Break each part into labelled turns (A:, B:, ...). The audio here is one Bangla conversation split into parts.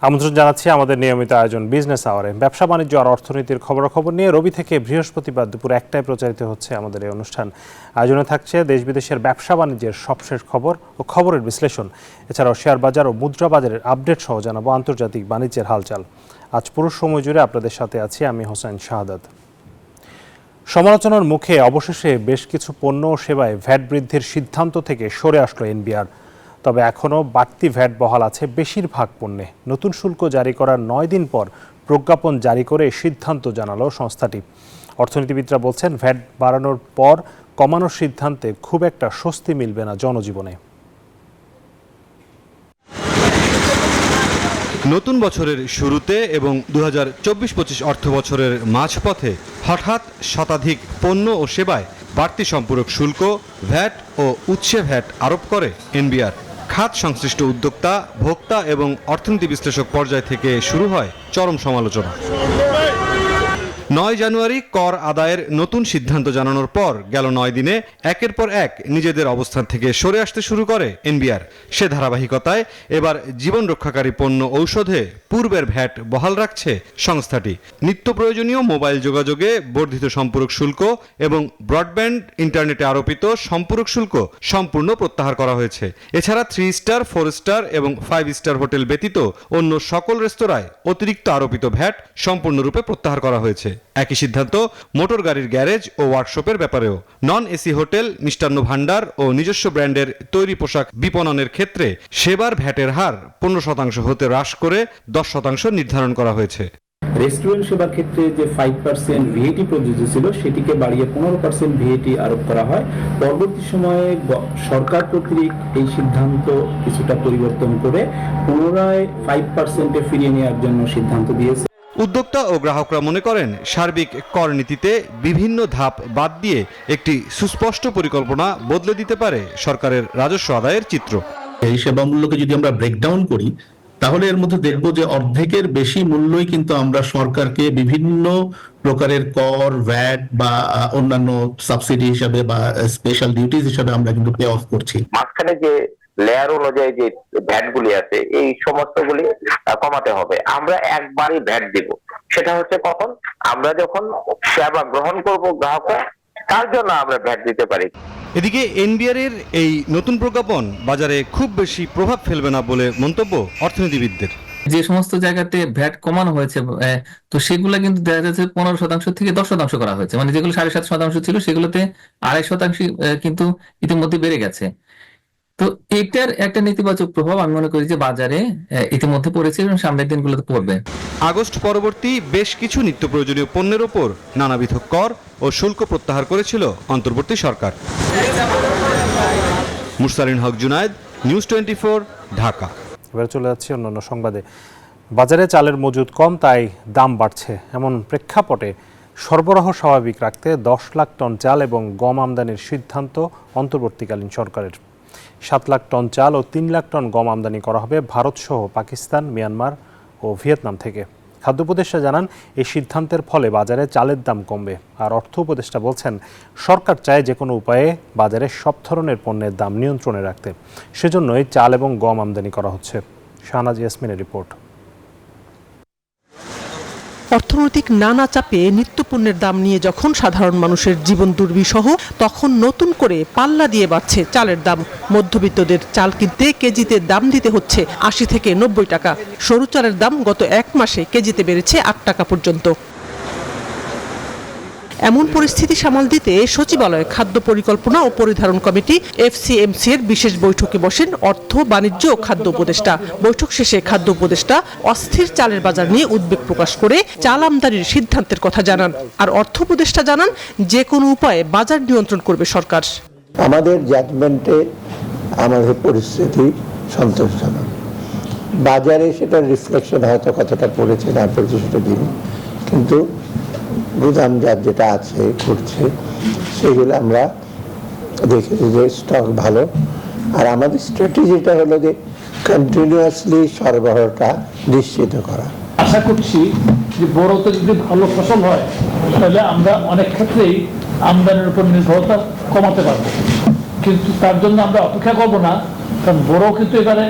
A: আমন্ত্রণ জানাচ্ছি আমাদের নিয়মিত আয়োজন বিজনেস আওয়ারে। ব্যবসা বাণিজ্য আর অর্থনীতির খবরাখবর নিয়ে রবি থেকে বৃহস্পতিবার দুপুর 1টায় প্রচারিত হচ্ছে আমাদের এই অনুষ্ঠান। আয়োজনে থাকছে দেশ বিদেশের ব্যবসা বাণিজ্যের সবশেষ খবর ও খবরের বিশ্লেষণ। এছাড়াও শেয়ার বাজার ও মুদ্রা বাজারের আপডেট সহ জানাবো আন্তর্জাতিক বাণিজ্যের হালচাল। আজ পুরো সময় জুড়ে আপনাদের সাথে আছি আমি হোসেন শাহাদাত। সমালোচনার মুখে অবশেষে বেশ কিছু পণ্য ও সেবায় ভ্যাট বৃদ্ধির সিদ্ধান্ত থেকে সরে আসলো এনবিআর। তবে এখনও বাড়তি ভ্যাট বহাল আছে বেশিরভাগ পণ্যে। নতুন শুল্ক জারি করার 9 দিন পর প্রজ্ঞাপন জারি করে সিদ্ধান্ত জানালো সংস্থাটি। অর্থনীতিবিদরা বলছেন ভ্যাট বাড়ানোর পর কমানোর সিদ্ধান্তে খুব একটা স্বস্তি মিলবে না জনজীবনে।
B: নতুন বছরের শুরুতে এবং 2024-25 অর্থ বছরের মাঝপথে হঠাৎ শতাধিক পণ্য ও সেবায় বাড়তি সম্পূরক শুল্ক, ভ্যাট ও উৎসে ভ্যাট আরোপ করে এনবিআর। খাত সংশ্লিষ্ট উদ্যোক্তা, ভোক্তা এবং অর্থনীতি বিশ্লেষক পর্যায় থেকে শুরু হয় চরম সমালোচনা। 9 জানুয়ারি কর আদায়ের নতুন সিদ্ধান্ত জানানোর পর গেল 9 দিনে একের পর এক নিজেদের অবস্থান থেকে সরে আসতে শুরু করে এনবিআর। সে ধারাবাহিকতায় এবার জীবন রক্ষাকারী পণ্য ঔষধে পূর্বের ভ্যাট বহাল রাখছে সংস্থাটি। নিত্য প্রয়োজনীয় মোবাইল যোগাযোগে বর্ধিত সম্পূরক শুল্ক এবং ব্রডব্যান্ড ইন্টারনেটে আরোপিত সম্পূরক শুল্ক সম্পূর্ণ প্রত্যাহার করা হয়েছে। এছাড়া 3 স্টার, 4 স্টার এবং 5 স্টার হোটেল ব্যতীত অন্য সকল রেস্তোরাঁয় অতিরিক্ত আরোপিত ভ্যাট সম্পূর্ণরূপে প্রত্যাহার করা হয়েছে। একই সিদ্ধান্ত মোটর গাড়ির গ্যারেজ ও ওয়ার্কশপের ব্যাপারেও। Non AC hotel, Mishtanna Bhandar ও নিজস্ব ব্র্যান্ডের তৈরি পোশাক বিপণনের ক্ষেত্রে সেবার ভ্যাটের হার 15% হতে হ্রাস করে 10% নির্ধারণ করা হয়েছে।
C: রেস্টুরেন্ট সেবার ক্ষেত্রে যে 5% ভিএটি প্রযোজ্য ছিল সেটিকে বাড়িয়ে 15% ভিএটি আরোপ করা হয়। পরবর্তী সময়ে সরকার কর্তৃক এই সিদ্ধান্ত কিছুটা পরিবর্তন করে পুনরায় 5%-এ ফিরিয়ে নেওয়ার জন্য সিদ্ধান্ত দিয়েছে।
B: উদ্যোক্তা ও গ্রাহকরা মনে করেন সার্বিক কর নীতিতে বিভিন্ন ধাপ বাদ দিয়ে একটি সুস্পষ্ট পরিকল্পনা বদলে দিতে পারে সরকারের রাজস্ব আদায়ের চিত্র।
D: এই সেবা মূল্যকে যদি আমরা ব্রেকডাউন করি তাহলে এর মধ্যে দেখব যে অর্ধেকের বেশি মূল্যই কিন্তু আমরা সরকারকে বিভিন্ন প্রকারের কর, ভ্যাট বা অন্যান্য সাবসিডি হিসাবে বা স্পেশাল ডিউটিজ হিসাবে আমরা কিন্তু পে অফ করছি।
E: মাঝখানে যে লেয়ার অনুযায়ী যে ভ্যাট গুলি আছে এই সমস্ত গুলি কমাতে হবে। আমরা একবারই ভ্যাট দিব, সেটা হচ্ছে কখন আমরা যখন সেবা গ্রহণ করব গ্রাহকরা, তার জন্য আমরা ভ্যাট দিতে পারি।
B: এদিকে এনবিআর এর এই নতুন প্রজ্ঞাপন বাজারে খুব বেশি প্রভাব ফেলবে না বলে মন্তব্য অর্থনীতিবিদদের।
F: যে সমস্ত জায়গাতে ভ্যাট কমানো হয়েছে তো সেগুলো কিন্তু দেখা যাচ্ছে 15% থেকে 10% করা হয়েছে। মানে যেগুলো 7.5% ছিল সেগুলোতে 2.5% কিন্তু ইতিমধ্যে বেড়ে গেছে। তো এটার একটা নেতিবাচক প্রভাব আমি মনে করি যে বাজারে ইতিমধ্যে পড়েছে এবং সামনের দিনগুলোতে পড়বে।
B: আগস্ট পরবর্তী বেশ কিছু নিত্য প্রয়োজনীয় পণ্যের ওপর নানাবিধ কর ও শুল্ক প্রত্যাহার করেছিল অন্তর্বর্তী সরকার। মুরসালিন হক জুনায়েদ, নিউজ 24, ঢাকা।
A: এবার চলে যাচ্ছি অন্যান্য সংবাদে। বাজারে চালের মজুদ কম, তাই দাম বাড়ছে। এমন প্রেক্ষাপটে সরবরাহ স্বাভাবিক রাখতে 10 লাখ টন চাল এবং গম আমদানির সিদ্ধান্ত অন্তর্বর্তীকালীন সরকারের। 7 লাখ টন চাল ও 3 লাখ টন গম আমদানি করা হবে ভারতসহ পাকিস্তান, মিয়ানমার ও ভিয়েতনাম থেকে। খাদ্য উপদেষ্টা জানান এই সিদ্ধান্তের ফলে বাজারে চালের দাম কমবে। আর অর্থ উপদেষ্টা বলছেন সরকার চায় যে কোনো উপায়ে বাজারে সব ধরনের পণ্যের দাম নিয়ন্ত্রণে রাখতে। সেজন্যই চাল এবং গম আমদানি করা হচ্ছে। শাহনাজ ইয়াসমিনের রিপোর্ট।
G: অর্থনৈতিক নানা চাপে নিত্যপণ্যের দাম নিয়ে যখন সাধারণ মানুষের জীবন দুর্বিষহ, তখন নতুন করে পাল্লা দিয়ে বাড়ছে চালের দাম। মধ্যবিত্তদের চাল কিনতে কেজিতে দাম দিতে হচ্ছে 80 থেকে 90 টাকা। সরু চালের দাম গত 1 মাসে কেজিতে বেড়েছে 8 টাকা পর্যন্ত। এমন পরিস্থিতি সামাল দিতে সচিবালয় খাদ্য পরিকল্পনা ও পরিধারণ কমিটি এফসিএমসি এর বিশেষ বৈঠকে বসেন অর্থ, বাণিজ্য ও খাদ্য উপদেষ্টা। বৈঠক শেষে খাদ্য উপদেষ্টা অস্থির চালের বাজার নিয়ে উদ্বেগ প্রকাশ করে চাল আমদানির সিদ্ধান্তের কথা জানান। আর অর্থ উপদেষ্টা জানান যে কোনো উপায়ে বাজার নিয়ন্ত্রণ করবে সরকার।
H: আমাদের জাজমেন্টে আমাদের পরিস্থিতি সন্তোষজনক। বাজারে সেটা রিফ্লেকশন হয়তো কতটা পড়েছে না পড়েছে সেটা দিন, কিন্তু গুদামজাত যেটা আছে ঘুরছে সেগুলো আমরা দেখেছি যে স্টক ভালো। আর আমাদের স্ট্র্যাটেজিটা হলো যে কন্টিনিউয়াসলি সরবরাহটা নিশ্চিত করা।
I: আশা করছি যে বড়তে যদি ভালো ফসল হয় তাহলে আমরা অনেক ক্ষেত্রেই আমদানির উপর নির্ভরতা কমাতে পারবো, কিন্তু তার জন্য আমরা অপেক্ষা করবো না, কারণ বড় কিন্তু এবারে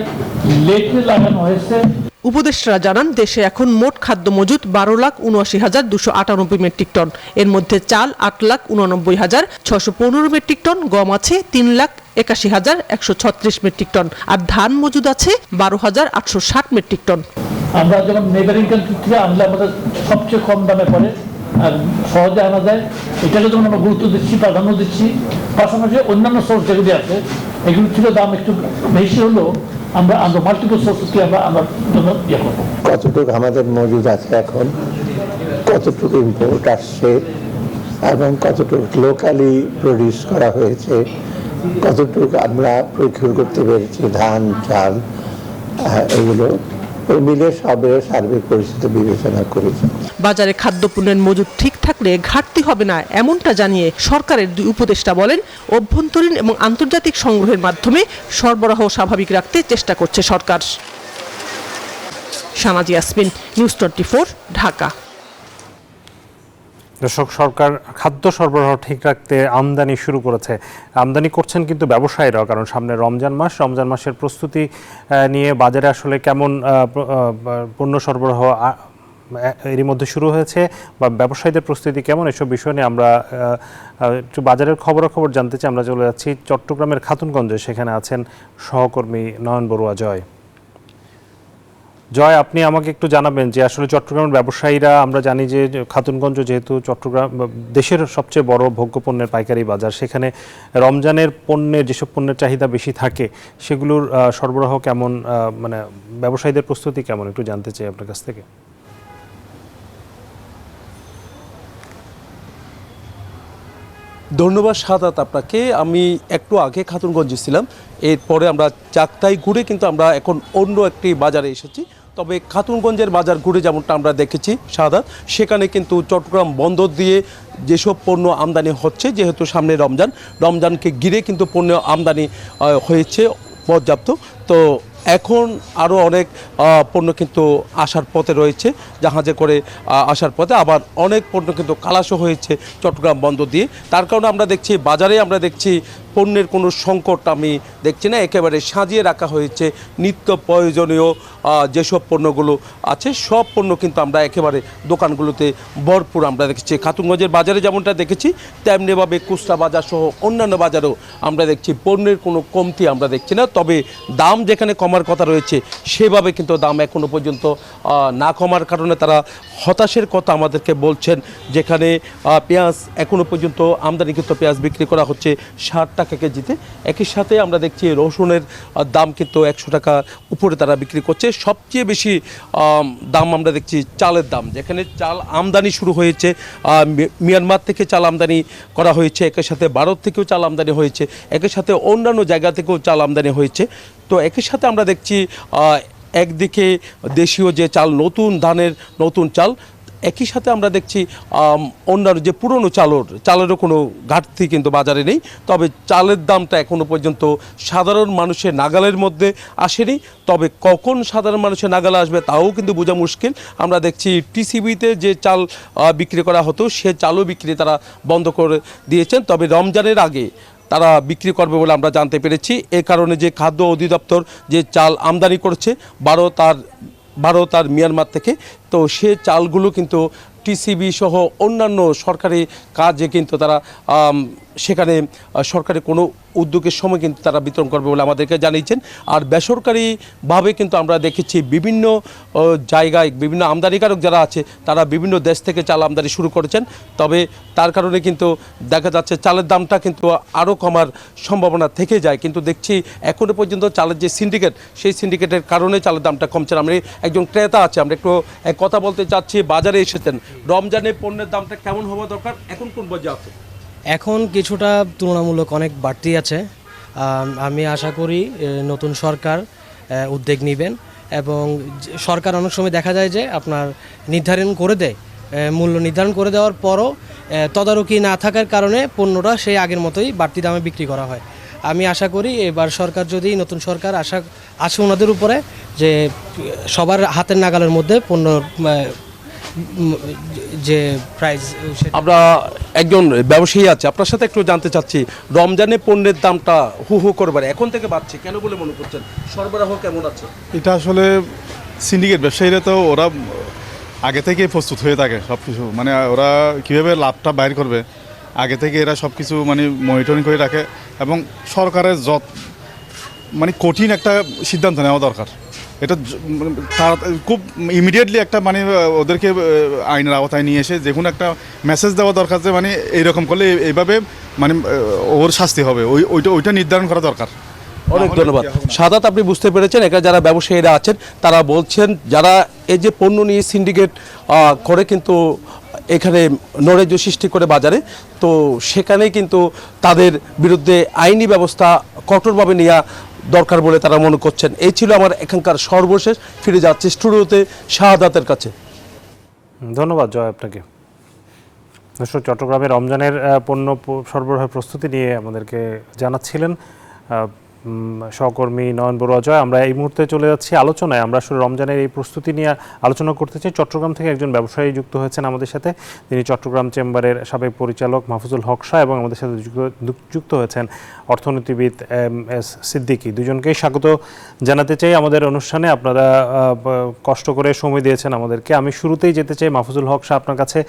I: লেটে লাগানো হয়েছে।
G: উপদেষ্টারা জানান দেশে এখন মোট খাদ্য মজুদ 12,79,298 মেট্রিক টন। এর মধ্যে চাল 8,89,615 মেট্রিক টন, গম আছে 3,81,136 মেট্রিক টন, আর ধান মজুদ আছে 12,860 মেট্রিক টন।
I: আমরা যখন নেবারিং কান্ট্রি থেকে আনলে আমাদের সবচেয়ে কম দামে পড়ে আর সহজে আনা যায়, এটাকে যেমন আমরা গুরুত্ব দিচ্ছি, প্রাধান্য দিচ্ছি। পাশাপাশি অন্যান্য সোর্স যেগুলি আছে এগুলির থেকে দাম একটু বেশি হলেও আমরা মাল্টিপল সোর্স থেকে আমরা জন্য ইয়ে করবো।
H: কতটুকু আমাদের মজুদ আছে এখন, কতটুকু ইম্পোর্ট আসছে এবং কতটুকু লোকালি প্রডিউস করা হয়েছে, কতটুকু আমরা প্রকিউর করতে পেরেছি ধান চাল, এগুলো ওই মিলে সবের সার্বিক পরিস্থিতি বিবেচনা করেছে।
G: বাজারে খাদ্যপণ্যের মজুদ ঠিক থাকলে ঘাটতি হবে না, এমনটা জানিয়ে সরকারের দুই উপদেষ্টা বলেন, অভ্যন্তরীণ এবং আন্তর্জাতিক সংগ্রহের মাধ্যমে সরবরাহ স্বাভাবিক রাখতে চেষ্টা করছে সরকার। শানাজি ইয়াসমিন, নিউজ 24, ঢাকা।
A: দর্শক, সরকার খাদ্য সরবরাহ ঠিক রাখতে আমদানি শুরু করেছে। আমদানি করছেন কিন্তু ব্যবসায়ীরাও, কারণ সামনে রমজান মাসের প্রস্তুতি নিয়ে বাজারে আসলে কেমন পণ্য সরবরাহ এরই মধ্যে শুরু হয়েছে বা ব্যবসায়ীদের প্রস্তুতি কেমন, এসব বিষয় নিয়ে আমরা একটু বাজারের খবরাখবর জানতে চাই। আমরা চলে যাচ্ছি চট্টগ্রামের খাতুনগঞ্জে, সেখানে আছেন সহকর্মী নয়ন বড়ুয়া। জয়, আপনি আমাকে একটু জানাবেন যে আসলে চট্টগ্রামের ব্যবসায়ীরা, আমরা জানি যে খাতুনগঞ্জ যেহেতু চট্টগ্রাম দেশের সবচেয়ে বড় ভোগ্যপণ্যের পাইকারি বাজার, সেখানে রমজানের পণ্যের যেসব পণ্যের চাহিদা বেশি থাকে সেগুলোর সরবরাহ কেমন, মানে ব্যবসায়ীদের প্রস্তুতি কেমন, একটু জানতে চাই আপনার কাছ থেকে।
J: ধন্যবাদ সাদাত আপনাকে। আমি একটু আগে খাতুনগঞ্জে ছিলাম, এরপরে আমরা চাকতাই ঘুরে কিন্তু আমরা এখন অন্য একটি বাজারে এসেছি। তবে খাতুনগঞ্জের বাজার ঘুরে যেমনটা আমরা দেখেছি সাদাত, সেখানে কিন্তু চট্টগ্রাম বন্দর দিয়ে যেসব পণ্য আমদানি হচ্ছে, যেহেতু সামনে রমজানকে ঘিরে কিন্তু পণ্য আমদানি হয়েছে পর্যাপ্ত, তো এখন আরও অনেক পণ্য কিন্তু আসার পথে রয়েছে, জাহাজে করে আসার পথে। আবার অনেক পণ্য কিন্তু খালাসও হয়েছে চট্টগ্রাম বন্দর দিয়ে। তার কারণে আমরা দেখছি বাজারে পণ্যের কোনো সংকট আমি দেখছি না, একেবারে সাজিয়ে রাখা হয়েছে নিত্য প্রয়োজনীয় যেসব পণ্যগুলো আছে, সব পণ্য কিন্তু আমরা একেবারে দোকানগুলোতে ভরপুর আমরা দেখছি। খাতুনগঞ্জের বাজারে যেমনটা দেখেছি, তেমনিভাবে কুষ্টা বাজার সহ অন্যান্য বাজারেও আমরা দেখছি পণ্যের কোনো কমতি আমরা দেখছি না। তবে দাম যেখানে কমার কথা রয়েছে, সেভাবে কিন্তু দাম এখনও পর্যন্ত না কমার কারণে তারা হতাশের কথা আমাদেরকে বলছেন। যেখানে পেঁয়াজ এখনও পর্যন্ত আমদানিকৃত পেঁয়াজ বিক্রি করা হচ্ছে 60 টাকা কেজিতে। একই সাথে আমরা দেখছি রসুনের দাম কিন্তু 100 টাকা উপরে তারা বিক্রি করছে। সবচেয়ে বেশি দাম আমরা দেখছি চালের দাম, যেখানে চাল আমদানি শুরু হয়েছে, মিয়ানমার থেকে চাল আমদানি করা হয়েছে, একই সাথে ভারত থেকেও চাল আমদানি হয়েছে, একই সাথে অন্যান্য জায়গা থেকেও চাল আমদানি হয়েছে। তো একই সাথে আমরা দেখছি একদিকে দেশীয় যে চাল, নতুন ধানের নতুন চাল, একই সাথে আমরা দেখছি অন্যান্য যে পুরনো চালেরও কোনো ঘাটতি কিন্তু বাজারে নেই। তবে চালের দামটা এখনও পর্যন্ত সাধারণ মানুষের নাগালের মধ্যে আসেনি। তবে কখন সাধারণ মানুষের নাগালে আসবে তাও কিন্তু বোঝা মুশকিল। আমরা দেখছি টিসিবিতে যে চাল বিক্রি করা হতো, সে চালও বিক্রি তারা বন্ধ করে দিয়েছেন। তবে রমজানের আগে তারা বিক্রি করবে বলে আমরা জানতে পেরেছি। এ কারণে যে খাদ্য অধিদপ্তর যে চাল আমদানি করছে ভারত আর মিয়ানমার থেকে, তো সে চালগুলো কিন্তু টিসিবি সহ অন্যান্য সরকারি কাজে কিন্তু তারা সেখানে সরকারি কোনো উদ্যোগের সময় কিন্তু তারা বিতরণ করবে বলে আমাদেরকে জানিয়েছেন। আর বেসরকারিভাবে কিন্তু আমরা দেখেছি বিভিন্ন জায়গায় বিভিন্ন আমদানিকারক যারা আছে, তারা বিভিন্ন দেশ থেকে চাল আমদানি শুরু করেছেন। তবে তার কারণে কিন্তু দেখা যাচ্ছে চালের দামটা কিন্তু আরও কমার সম্ভাবনা থেকে যায়। কিন্তু দেখছি এখনও পর্যন্ত চালের যে সিন্ডিকেট, সেই সিন্ডিকেটের কারণে চালের দামটা কমছে না। আমরা একজন ক্রেতা আছে, আমরা একটু কথা বলতে চাচ্ছি। বাজারে এসেছেন, রমজানে পণ্যের দামটা কেমন হওয়া দরকার, এখন কোন পর্যায়ে আছে?
K: এখন কিছুটা তুলনামূলক অনেক বাড়তি আছে। আমি আশা করি নতুন সরকার উদ্যোগ নেবেন, এবং সরকার অনেক সময় দেখা যায় যে আপনার নির্ধারণ করে দেয়, মূল্য নির্ধারণ করে দেওয়ার পরও তদারকি না থাকার কারণে পণ্যটা সেই আগের মতোই বাড়তি দামে বিক্রি করা হয়। আমি আশা করি এবার সরকার, যদি নতুন সরকার আসে ওনাদের উপরে, যে সবার হাতের নাগালের মধ্যে পণ্য যে প্রাইস।
J: আমরা একজন ব্যবসায়ী আছে, আপনার সাথে একটু জানতে চাচ্ছি, রমজানে পণ্যের দামটা হু হু করবার এখন থেকে বাড়ছে কেন বলে মনে করছেন? সরবরাহ কেমন আছে?
L: এটা আসলে সিন্ডিকেট ব্যবসায়ীরা তো ওরা আগে থেকে প্রস্তুত হয়ে থাকে সব কিছু, মানে ওরা কীভাবে লাভটা বাইর করবে আগে থেকে এরা সব কিছু মানে মনিটরিং করে রাখে, এবং সরকারের মানে কঠিন একটা সিদ্ধান্ত নেওয়া দরকার। এটা খুব ইমিডিয়েটলি একটা মানে ওদেরকে আইনের আওতায় নিয়ে এসে যে কোনো একটা মেসেজ দেওয়া দরকার যে মানে এইরকম করলে এইভাবে মানে ওর শাস্তি হবে, ওইটা নির্ধারণ করা দরকার।
J: অনেক ধন্যবাদ সাদাত, আপনি বুঝতে পেরেছেন এখানে যারা ব্যবসায়ীরা আছেন তারা বলছেন যারা এই যে পণ্য নিয়ে সিন্ডিকেট করে কিন্তু এখানে নৈরাজ্য সৃষ্টি করে বাজারে, তো সেখানে কিন্তু তাদের বিরুদ্ধে আইনি ব্যবস্থা কঠোরভাবে নেওয়া দরকার বলে তারা মনে করছেন। এই ছিল আমার এখানকার সর্বশেষ। ফিরে যাচ্ছে স্টুডিওতে শাহাদাতের কাছে।
A: ধন্যবাদ জয় আপনাকে। দর্শক, চট্টগ্রামে রমজানের পণ্য সরবরাহের প্রস্তুতি নিয়ে আমাদেরকে জানাচ্ছিলেন সহকর্মী নয়ন বড়ুয়া জয়। আমরা এই মুহূর্তে চলে যাচ্ছি আলোচনায়। আমরা আসলে রমজানের এই প্রস্তুতি নিয়ে আলোচনা করতে চাই। চট্টগ্রাম থেকে একজন ব্যবসায়ী যুক্ত হয়েছেন আমাদের সাথে, তিনি চট্টগ্রাম চেম্বারের সাবেক পরিচালক মাহফুজুল হক শাহ, এবং আমাদের সাথে যুক্ত হয়েছেন অর্থনীতিবিদ এস সিদ্দিকী। দুজনকেই স্বাগত জানাতে চাই আমাদের অনুষ্ঠানে। আপনারা কষ্ট করে সময় দিয়েছেন আমাদেরকে। আমি শুরুতেই যেতে চাই মাহফুজুল হক শাহ আপনার কাছে।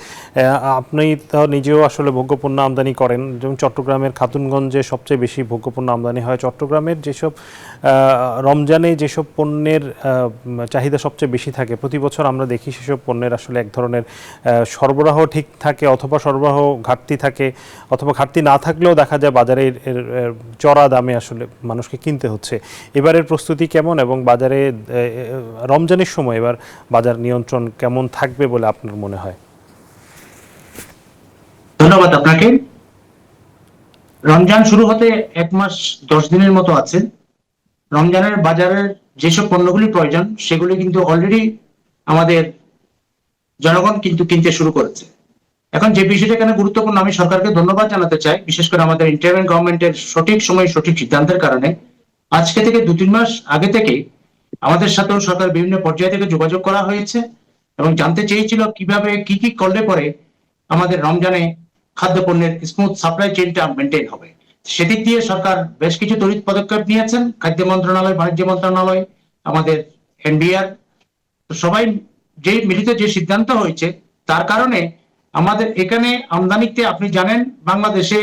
A: আপনি তো নিজেও আসলে ভোগ্যপণ্য আমদানি করেন, যেমন চট্টগ্রামের খাতুনগঞ্জে সবচেয়ে বেশি ভোগ্যপণ্য আমদানি হয়। চট্টগ্রামের যেসব রমজানে যেসব পণ্যের চাহিদা সবচেয়ে বেশি থাকে, প্রতি বছর আমরা দেখি সেসব পণ্যের আসলে এক ধরনের সরবরাহ ঠিক থাকে, অথবা সরবরাহ ঘাটতি থাকে, অথবা ঘাটতি না থাকলেও দেখা যায় বাজারে চড়া দামে আসলে মানুষকে কিনতে হচ্ছে। এবারের প্রস্তুতি কেমন, এবং বাজারে রমজানের সময় এবার বাজার নিয়ন্ত্রণ কেমন থাকবে বলে আপনার মনে হয়?
M: ধন্যবাদ আপনাকে। রমজান শুরু হতে 1 মাস 10 দিনের মতো আছে। রমজানের বাজারের যেসব পণ্যগুলি প্রয়োজন সেগুলি কিন্তু অলরেডি আমাদের জনগণ কিন্তু কিনতে শুরু করেছে। এখন যে বিষয়টা এখানে গুরুত্বপূর্ণ, আমি সরকারকে ধন্যবাদ জানাতে চাই, বিশেষ করে আমাদের ইন্টারিম গভর্নমেন্টের সঠিক সময়ে সঠিক সিদ্ধান্তের কারণে আজকে থেকে 2-3 মাস আগে থেকে আমাদের সাথেও সরকার বিভিন্ন পর্যায় থেকে যোগাযোগ করা হয়েছে এবং জানতে চেয়েছিল কিভাবে কি কি করলে পরে আমাদের রমজানে খাদ্যপণ্যের স্মুথ সাপ্লাই চেইনটা মেনটেন হবে। সেদিক দিয়ে সরকার বেশ কিছু তড়িৎ পদক্ষেপ নিয়েছেন। খাদ্য মন্ত্রণালয়, বাণিজ্য মন্ত্রণালয়, আমাদের এনবিআর সবাই যে মিলিত যে সিদ্ধান্ত হয়েছে তার কারণে আমাদের এখানে আমদানিতে, আপনি জানেন বাংলাদেশে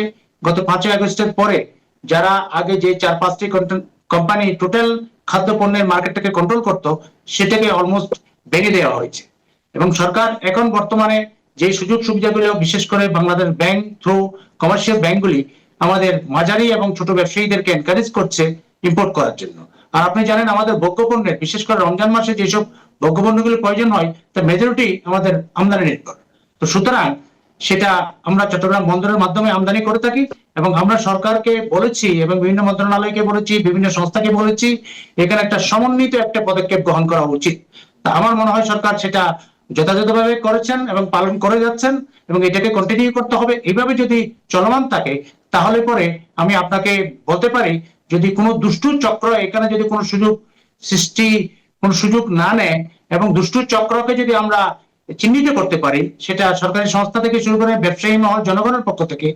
M: গত 5ই আগস্টের পরে যারা আগে যে 4-5টি কোম্পানি টোটাল খাদ্যপণ্যের মার্কেটটাকে কন্ট্রোল করত, সেটাকে অলমোস্ট ভেঙে দেওয়া হয়েছে। এবং সরকার এখন বর্তমানে যে সুযোগ সুবিধাগুলো বিশেষ করে বাংলাদেশ ব্যাংক থ্রু কমার্শিয়াল ব্যাংকগুলি আমাদের মাঝারি এবং ছোট ব্যবসায়ীদেরকে এনকারেজ করছে ইম্পোর্ট করার জন্য। আর আপনি জানেন আমাদের ভোগ্যপণ্যের, বিশেষ করে রমজান মাসে যেসব ভোগ্যপণ্যগুলি প্রয়োজন হয় তার মেজরিটি আমাদের আমদানি নির্ভর। তো সুতরাং সেটা আমরা চট্টগ্রাম বন্দরের মাধ্যমে আমদানি করে থাকি এবং আমরা সরকারকে বলেছি এবং বিভিন্ন মন্ত্রণালয়কে বলেছি, বিভিন্ন সংস্থাকে বলেছি এখানে একটা সমন্বিত একটা পদক্ষেপ গ্রহণ করা উচিত। তা আমার মনে হয় সরকার সেটা যথাযথভাবে করেছেন এবং পালন করে যাচ্ছেন এবং এটাকে কন্টিনিউ করতে হবে। এইভাবে যদি চলমান থাকে তাহলে পরে আমি আপনাকে বলতে পারি, যদি কোনো দুষ্টু চক্র এখানে যদি কোনো সুযোগ না নেয় এবং দুষ্টু চক্রকে যদি আমরা চিহ্নিত করতে পারি, সেটা সরকারি সংস্থা থেকে শুরু করে ব্যবসায়ী মহল, জনগণের পক্ষ থেকে,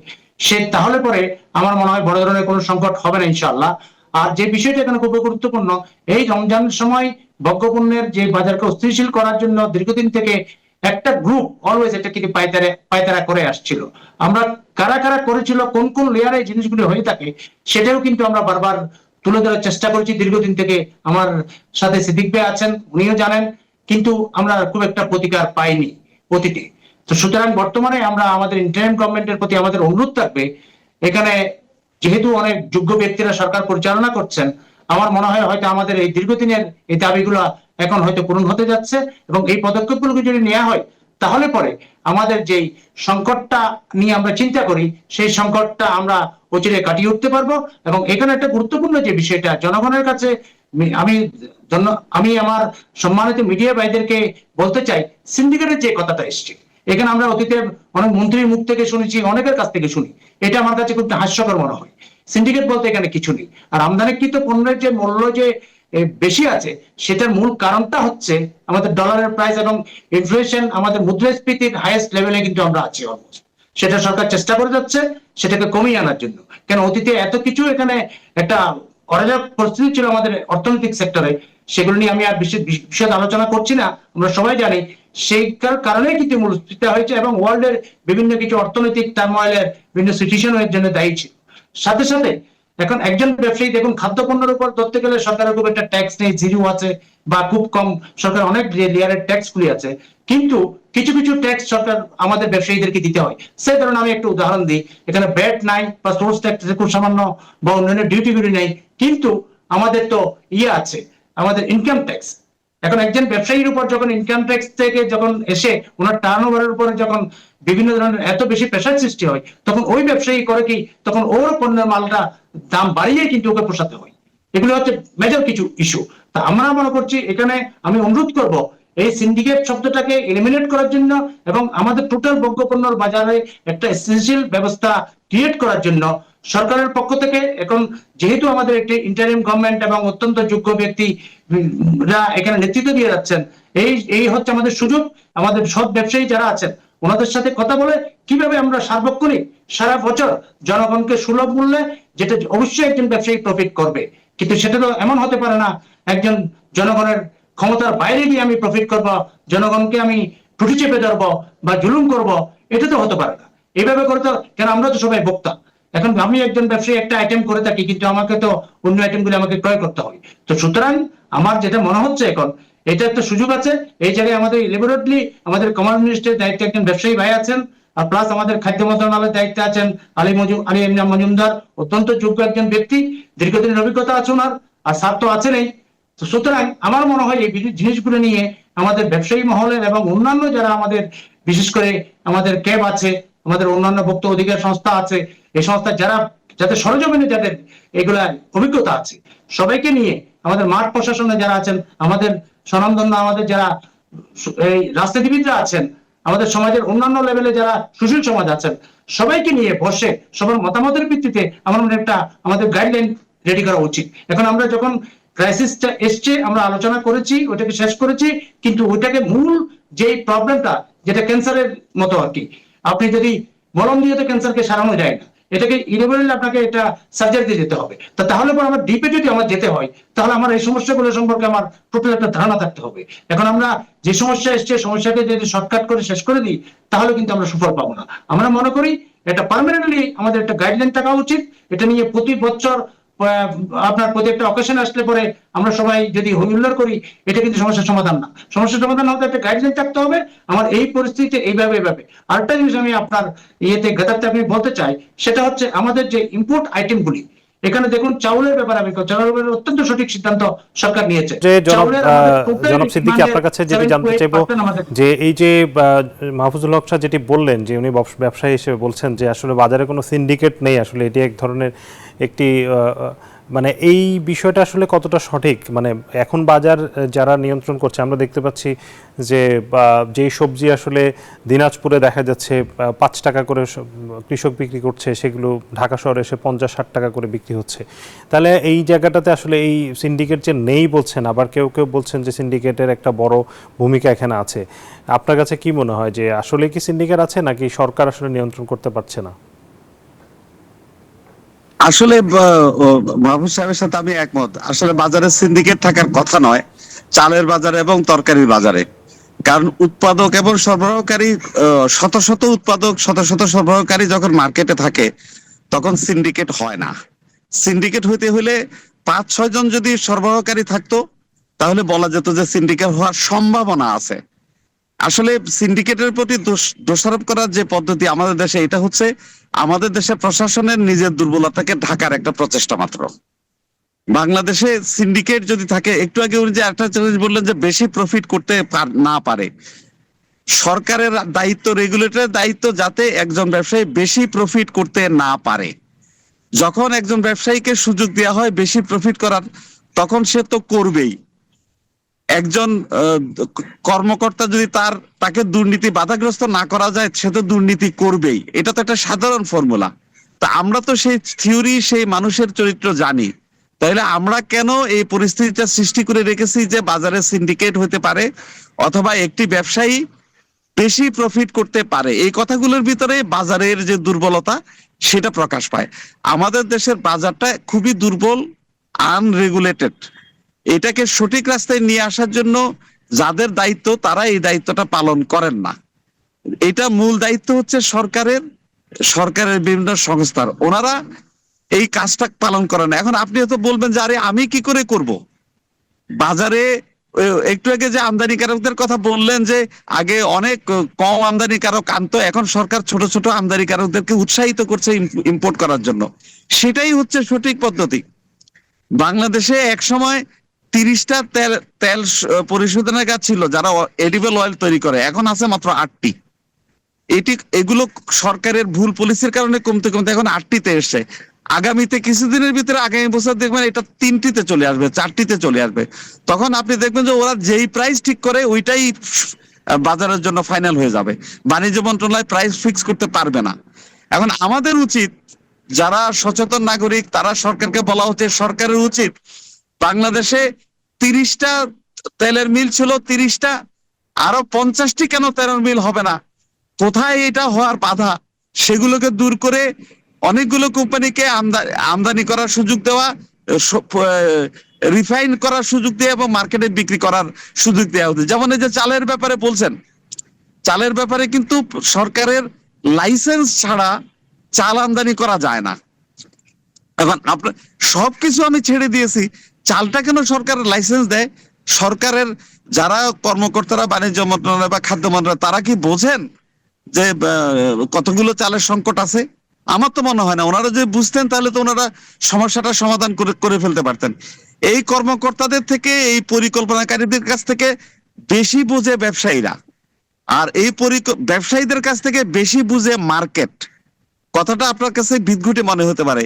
M: তাহলে পরে আমার মনে হয় বড় ধরনের কোনো সংকট হবে না ইনশাআল্লাহ। আর যে বিষয়টা এখানে খুব গুরুত্বপূর্ণ, এই রমজানের সময় ভোগ্যপণ্যের যে বাজারকে অস্থিতিশীল করার জন্য দীর্ঘদিন থেকে একটা গ্রুপ অলওয়েজ এটা কিন্তু পায়তারা করে আসছিল। আমরা কারা কারা করেছিল, কোন কোন লেয়ারে জিনিসগুলো হয়ে থাকে সেটাও কিন্তু আমরা বারবার তুলে ধরার চেষ্টা করেছি দীর্ঘদিন থেকে। আমার সাথে সিদ্দিক ভাই আছেন, উনিও জানেন, কিন্তু আমরা খুব একটা প্রতিকার পাইনি অতীতে। তো সুতরাং বর্তমানে আমরা আমাদের ইন্টারিম গভর্নমেন্টের প্রতি আমাদের অনুরোধ থাকবে, এখানে যেহেতু অনেক যোগ্য ব্যক্তিরা সরকার পরিচালনা করছেন, আমার মনে হয় হয়তো আমাদের এই দীর্ঘদিনের এই দাবিগুলো এখন হয়তো পূরণ হতে যাচ্ছে এবং এই পদক্ষেপগুলোকে যদি নেওয়া হয় তাহলে পরে আমাদের যেই সংকটটা নিয়ে আমরা চিন্তা করি সেই সংকটটা আমরা অচিরে কাটিয়ে উঠতে পারবো। এবং এখানে একটা গুরুত্বপূর্ণ যে বিষয়টা জনগণের কাছে আমি আমার সম্মানিত মিডিয়া ভাইদেরকে বলতে চাই, সিন্ডিকেটের যে কথাটা এসছে এখানে আমরা অতীতে অনেক মন্ত্রীর মুখ থেকে শুনেছি, অনেকের কাছ থেকে শুনি, এটা আমার কাছে খুব হাস্যকর মনে হয়। সিন্ডিকেট বলতে এখানে কিছু নেই। আর আমদানিকৃত পণ্যের যে মূল্য যে বেশি আছে সেটার মূল কারণটা হচ্ছে আমাদের ডলারের প্রাইস এবং ইনফ্লেশন, আমাদের মুদ্রাস্ফীতির হাইয়েস্ট লেভেলে কিন্তু আমরা আছি অলমোস্ট। সেটা সরকার চেষ্টা করে যাচ্ছে সেটাকে কমিয়ে আনার জন্য। কেন অতীতে এত কিছু এখানে একটা অরাজক পরিস্থিতি ছিল আমাদের অর্থনৈতিক সেক্টরে, সেগুলো নিয়ে আমি আর বিশদ আলোচনা করছি না, আমরা সবাই জানি সেই কারণেই কিন্তু মূল্যস্ফীতি হয়েছে এবং ওয়ার্ল্ডের বিভিন্ন কিছু অর্থনৈতিক টার্ময়েলের বিভিন্ন সিচুয়েশনের জন্য দায়ী ছিল। সাথে সাথে এখন একজন ব্যবসায়ী দেখুন, খাদ্যপণ্যের উপর ধরতে গেলে সরকারের খুব একটা ট্যাক্স নেই, জিরো আছে বা খুব কম, সরকার অনেক লেয়ারের ট্যাক্স গুলি আছে, কিন্তু কিছু কিছু ট্যাক্স সরকার আমাদের ব্যবসায়ীদেরকে দিতে হয়। সেই ধরুন আমি একটু উদাহরণ দিই, এখানে ব্যাট নাই বা সোর্স ট্যাক্স খুব সামান্য বা অন্যান্য ডিউটিগুলি নেই, কিন্তু আমাদের তো আছে, আমাদের ইনকাম ট্যাক্স। এখন একজন ব্যবসায়ীর উপর যখন ইনকাম ট্যাক্স থেকে যখন এসে ওনার টার্নওভারের উপরে যখন বিভিন্ন ধরনের এত বেশি প্রেশার সৃষ্টি হয়, তখন ওই ব্যবসায়ী করে কি, তখন ওর পণ্যের মালটা দাম বাড়িয়ে কিন্তু ওকে পোষাতে হয়। এগুলো হচ্ছে মেজর কিছু ইস্যু। তা আমরা মনে করছি এখানে আমি অনুরোধ করব এই সিন্ডিকেট শব্দটাকে এলিমিনেট করার জন্য এবং আমাদের টোটাল ভোগ্যপণ্যের বাজারে একটা এসেনশিয়াল ব্যবস্থা ক্রিয়েট করার জন্য সরকারের পক্ষ থেকে, এখন যেহেতু আমাদের একটি ইন্টারিম গভর্নমেন্ট এবং অত্যন্ত যোগ্য ব্যক্তিরা এখানে নেতৃত্ব দিয়ে যাচ্ছেন, এই হচ্ছে আমাদের সুযোগ, আমাদের সব ব্যবসায়ী যারা আছেন ওনাদের সাথে কথা বলে কিভাবে আমরা সার্বক্ষণিক সারা বছর জনগণকে সুলভ মূল্যে, যেটা অবশ্যই একজন ব্যবসায়ী প্রফিট করবে, কিন্তু সেটা তো এমন হতে পারে না একজন জনগণের ক্ষমতার বাইরে গিয়ে আমি প্রফিট করব, জনগণকে আমি টুটি চেপে ধরবো বা জুলুম করব, এটা তো হতে পারে না। এইভাবে করে তো, কেন আমরা তো সবাই ভোক্তা। এখন আমি একজন ব্যবসায়ী একটা আইটেম করে থাকি, কিন্তু আমাকে তো অন্য আইটেমগুলো আমাকে ক্রয় করতে হয়। তো সুতরাং আমার যেটা মনে হচ্ছে এখন এটা একটা সুযোগ আছে, এই জায়গায় আমাদের ইলেবরেটলি আমাদের কমান্ড মিনিস্টারের দায়িত্বে একজন ব্যবসায়ী ভাই আছেন, আর প্লাস আমাদের খাদ্য মন্ত্রণালয়ের দায়িত্বে আছেন আলী মজুমদার, অত্যন্ত যোগ্য একজন ব্যক্তি, দীর্ঘদিনের অভিজ্ঞতা আছে ওনার, আর স্যার তো আছেনই। তো সুতরাং আমার মনে হয় এই জিনিসগুলো নিয়ে আমাদের ব্যবসায়ী মহলের এবং অন্যান্য যারা আমাদের, বিশেষ করে আমাদের ক্যাব আছে, আমাদের অন্যান্য ভোক্তা অধিকার সংস্থা আছে, এই সংস্থা যারা যাদের সরজমিনে যাদের এগুলা অভিজ্ঞতা আছে, সবাইকে নিয়ে আমাদের মাঠ প্রশাসনে যারা আছেন, আমাদের স্বনামধন্য আমাদের যারা এই রাজনীতিবিদরা আছেন, আমাদের সমাজের অন্যান্য লেভেলে যারা সুশীল সমাজ আছেন, সবাইকে নিয়ে বসে সবার মতামতের ভিত্তিতে আমার মনে একটা আমাদের গাইডলাইন রেডি করা উচিত। এখন আমরা যখন ক্রাইসিসটা এসছে আমরা আলোচনা করেছি, ওইটাকে শেষ করেছি, কিন্তু ওইটাকে মূল যে প্রবলেমটা, যেটা ক্যান্সারের মতো আর কি, আপনি যদি মলম দিয়ে তো ক্যান্সারকে সারানো যায় না, এটাকে ইরেবুলারলি আপনাকে এটা সার্জারিতে যেতে হবে। তাহলে পর আমার ডিপে যদি আমার যেতে হয়, তাহলে আমার এই সমস্যাগুলো সম্পর্কে আমার টোটাল একটা ধারণা থাকতে হবে। এখন আমরা যে সমস্যা এসছে, সমস্যাকে যদি শর্টকাট করে শেষ করে দিই, তাহলে কিন্তু আমরা সুফল পাবো না। আমরা মনে করি এটা পার্মানেন্টলি আমাদের একটা গাইডলাইন থাকা উচিত। এটা নিয়ে প্রতি বছর আপনার প্রতি একটা অকেশন আসলে পরে আমরা সবাই যদি হুল্লোড় করি, এটা কিন্তু সমস্যার সমাধান না। সমস্যার সমাধান হতে একটা গাইডলাইন থাকতে হবে, আমার এই পরিস্থিতিতে এইভাবে। আরেকটা জিনিস আমি আপনার গেদারতে আমি বলতে চাই, সেটা হচ্ছে আমাদের যে ইম্পোর্ট আইটেমগুলি, এখানে দেখুন চাউলের ব্যাপারে আমি চাউলের অত্যন্ত সঠিক সিদ্ধান্ত সরকার নিয়েছে।
A: জনাব সিদ্দিকী, আপনার কাছে যেটি জানতে চাইবো যে এই যে মাহফুজুল হক সাহেব যেটি বললেন যে উনি ব্যবসায়ী হিসেবে বলছেন যে আসলে বাজারে কোনো সিন্ডিকেট নেই, আসলে এটি এক ধরনের একটি মানে এই বিষয়টা আসলে কতটা সঠিক? মানে এখন বাজার যারা নিয়ন্ত্রণ করছে, আমরা দেখতে পাচ্ছি যে যেই সবজি আসলে দিনাজপুরে দেখা যাচ্ছে 5 টাকা করে কৃষক বিক্রি করছে, সেগুলো ঢাকা শহরে এসে 50-60 টাকা করে বিক্রি হচ্ছে। তাহলে এই জায়গাটাতে আসলে এই সিন্ডিকেট যে নেই বলছেন, আবার কেউ কেউ বলছেন যে সিন্ডিকেটের একটা বড় ভূমিকা এখানে আছে। আপনার কাছে কি মনে হয় যে আসলে কি সিন্ডিকেট আছে, নাকি সরকার আসলে নিয়ন্ত্রণ করতে পারছে না?
N: আসলে মাহফুজ সাহেবের সাথে আমি একমত। আসলে বাজারে সিন্ডিকেট থাকার কথা নয়, চালের বাজারে এবং তরকারির বাজারে। কারণ উৎপাদক এবং সরবরাহকারী, শত শত উৎপাদক, শত শত সরবরাহকারী যখন মার্কেটে থাকে, তখন সিন্ডিকেট হয় না। সিন্ডিকেট হইতে হলে 5-6 জন যদি সরবরাহকারী থাকতো, তাহলে বলা যেত যে সিন্ডিকেট হওয়ার সম্ভাবনা আছে। আসলে সিন্ডিকেটের প্রতি দোষারোপ করার যে পদ্ধতি আমাদের দেশে, এটা হচ্ছে আমাদের দেশে প্রশাসনের নিজের দুর্বলতাকে ঢাকার একটা প্রচেষ্টা মাত্র। বাংলাদেশে সিন্ডিকেট যদি থাকে, একটু আগে উনি যে একটা জিনিস বললেন যে বেশি প্রফিট করতে না পারে, সরকারের দায়িত্ব, রেগুলেটরের দায়িত্ব যাতে একজন ব্যবসায়ী বেশি প্রফিট করতে না পারে। যখন একজন ব্যবসায়ীকে সুযোগ দেওয়া হয় বেশি প্রফিট করার, তখন সে তো করবেই। একজন কর্মকর্তা যদি তাকে দুর্নীতি বাধাগ্রস্ত না করা যায়, সে তো দুর্নীতি করবেই। এটা তো একটা সাধারণ ফর্মুলা। তা আমরা তো সেই থিওরি, সেই মানুষের চরিত্র জানি। তাইলে আমরা কেন এই পরিস্থিতিটা সৃষ্টি করে রেখেছি যে বাজারে সিন্ডিকেট হতে পারে অথবা একটি ব্যবসায়ী বেশি প্রফিট করতে পারে? এই কথাগুলোর ভিতরে বাজারের যে দুর্বলতা, সেটা প্রকাশ পায়। আমাদের দেশের বাজারটা খুবই দুর্বল, আনরেগুলেটেড। এটাকে সঠিক রাস্তায় নিয়ে আসার জন্য যাদের দায়িত্ব তারা এই দায়িত্বটা পালন করেন না। এটা মূল দায়িত্ব হচ্ছে সরকারের বিভিন্ন সংস্থার, ওনারা এই কাজটা পালন করেন না। এখন আপনি হয়তো বলবেন যে আরে আমি কি করে করব, বাজারে একটু আগে যে আমদানিকারকদের কথা বললেন যে আগে অনেক কম আমদানিকারক আনতো, এখন সরকার ছোট ছোট আমদানিকারকদেরকে উৎসাহিত করছে ইম্পোর্ট করার জন্য। সেটাই হচ্ছে সঠিক পদ্ধতি। বাংলাদেশে এক সময় 30টা তেল পরিশোধনের কাজ ছিল যারা এডিবল অয়েল তৈরি করে, এখন আছে মাত্র 8টি। এগুলো সরকারের ভুল পলিসির কারণে কমতে কমতে এখন 8টিতে এসছে। আগামীতে কিছুদিনের ভিতরে, আগামী বছর দেখবেন এটা 3টিতে চলে আসবে, 4টিতে চলে আসবে। তখন আপনি দেখবেন যে ওরা যেই প্রাইস ঠিক করে ওইটাই বাজারের জন্য ফাইনাল হয়ে যাবে। বাণিজ্য মন্ত্রণালয় প্রাইস ফিক্স করতে পারবে না। এখন আমাদের উচিত, যারা সচেতন নাগরিক তারা সরকারকে বলা হচ্ছে, সরকারের উচিত বাংলাদেশে 30টা তেলের মিল ছিল, 30টা আরো 50টি কেন তেলের মিল হবে না, কোথায় এটা হওয়ার বাধা সেগুলোকে দূর করে অনেকগুলো কোম্পানিকে আমদানি করার সুযোগ দেওয়া, রিফাইন করার সুযোগ দেওয়া এবং মার্কেটে বিক্রি করার সুযোগ দেওয়া হতো। যেমন এই যে চালের ব্যাপারে বলছেন, চালের ব্যাপারে কিন্তু সরকারের লাইসেন্স ছাড়া চাল আমদানি করা যায় না। এখন আপনার সবকিছু আমি ছেড়ে দিয়েছি, চালটা কেন সরকারের লাইসেন্স দেয়? সরকারের যারা কর্মকর্তারা বাণিজ্য মন্ত্রণালয় বা খাদ্য মন্ত্রণালয় তারা কি বোঝেন যে কতগুলো চালের সংকট আছে? আমার তো মনে হয় না। ওনারা যদি বুঝতেন তাহলে তো ওনারা সমস্যাটা সমাধান করে ফেলতে পারতেন। এই কর্মকর্তাদের থেকে, এই পরিকল্পনাকারীদের কাছ থেকে বেশি বুঝে ব্যবসায়ীরা, আর এই ব্যবসায়ীদের কাছ থেকে বেশি বুঝে মার্কেট। কথাটা আপনার কাছে বিদঘুটে মনে হতে পারে,